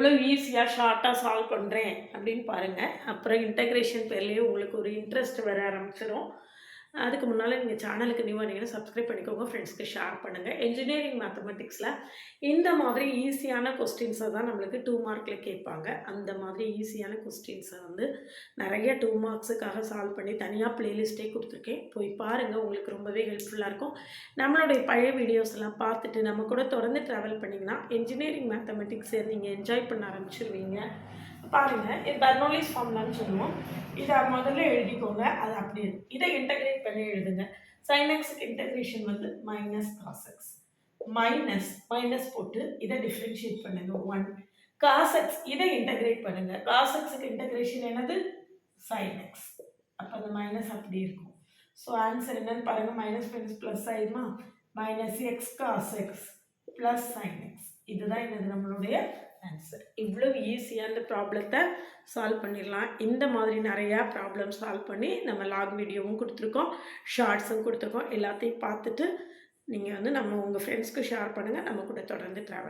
எவ்வளோ ஈஸியாக ஷார்ட்டாக சால்வ் பண்ணுறேன் அப்படின்னு பாருங்கள். அப்புறம் இன்டகிரேஷன் பேர்லேயே உங்களுக்கு ஒரு இன்ட்ரெஸ்ட் வர ஆரம்பிச்சிடும். அதுக்கு முன்னால் நீங்கள் சேனலுக்கு நியூ வந்தீங்கன்னா சப்ஸ்கிரைப் பண்ணிக்கோங்க, ஃப்ரெண்ட்ஸ்க்கு ஷேர் பண்ணுங்கள். இன்ஜினியரிங் மேத்தமெட்டிக்ஸில் இந்த மாதிரி ஈஸியான கொஸ்டின்ஸை தான் நம்மளுக்கு 2 மார்க்கில் கேட்பாங்க. அந்த மாதிரி ஈஸியான கொஸ்டின்ஸை வந்து நிறைய 2 மார்க்ஸுக்காக சால்வ் பண்ணி தனியாக ப்ளேலிஸ்ட்டே கொடுத்துருக்கேன். போய் பாருங்கள், உங்களுக்கு ரொம்பவே ஹெல்ப்ஃபுல்லாக இருக்கும். நம்மளுடைய பழைய வீடியோஸ் எல்லாம் பார்த்துட்டு நம்ம கூட தொடர்ந்து ட்ராவல் பண்ணிங்கன்னா இன்ஜினியரிங் மேத்தமெட்டிக்ஸை நீங்கள் என்ஜாய் பண்ண ஆரம்பிச்சிருவீங்க. பாருங்கள், இது பெர்னோலிஸ் ஃபார்முலான்னு சொல்லுவோம். இதை முதல்ல எழுதிக்கோங்க. அது அப்படி இதை இன்டகிரேட் பண்ணி எழுதுங்க. sin x இன்டகிரேஷன் வந்து மைனஸ் காஸ் எக்ஸ், மைனஸ் போட்டு இதை டிஃப்ரென்ஷியேட் பண்ணுங்க 1. காஸ் எக்ஸ் இதை இன்டகிரேட் பண்ணுங்க. காஸ் எக்ஸுக்கு இன்டகிரேஷன் என்னது? sin x. அப்போ அந்த மைனஸ் அப்படி இருக்கும். ஸோ ஆன்சர் என்னன்னு பாருங்கள். மைனஸ் ப்ளஸ் ஆயிடுமா? Minus x cos x plus sin x. இதுதான் என்னது நம்மளுடைய ஆன்சர். இவ்வளோ ஈஸியாக இந்த ப்ராப்ளத்தை சால்வ் பண்ணிடலாம். இந்த மாதிரி நிறையா ப்ராப்ளம் சால்வ் பண்ணி நம்ம லாக் வீடியோவும் கொடுத்துருக்கோம், ஷார்ட்ஸும் கொடுத்துருக்கோம். எல்லாத்தையும் பார்த்துட்டு நீங்கள் வந்து உங்கள் ஃப்ரெண்ட்ஸ்க்கு ஷேர் பண்ணுங்கள். நம்ம கூட தொடர்ந்து ட்ராவல்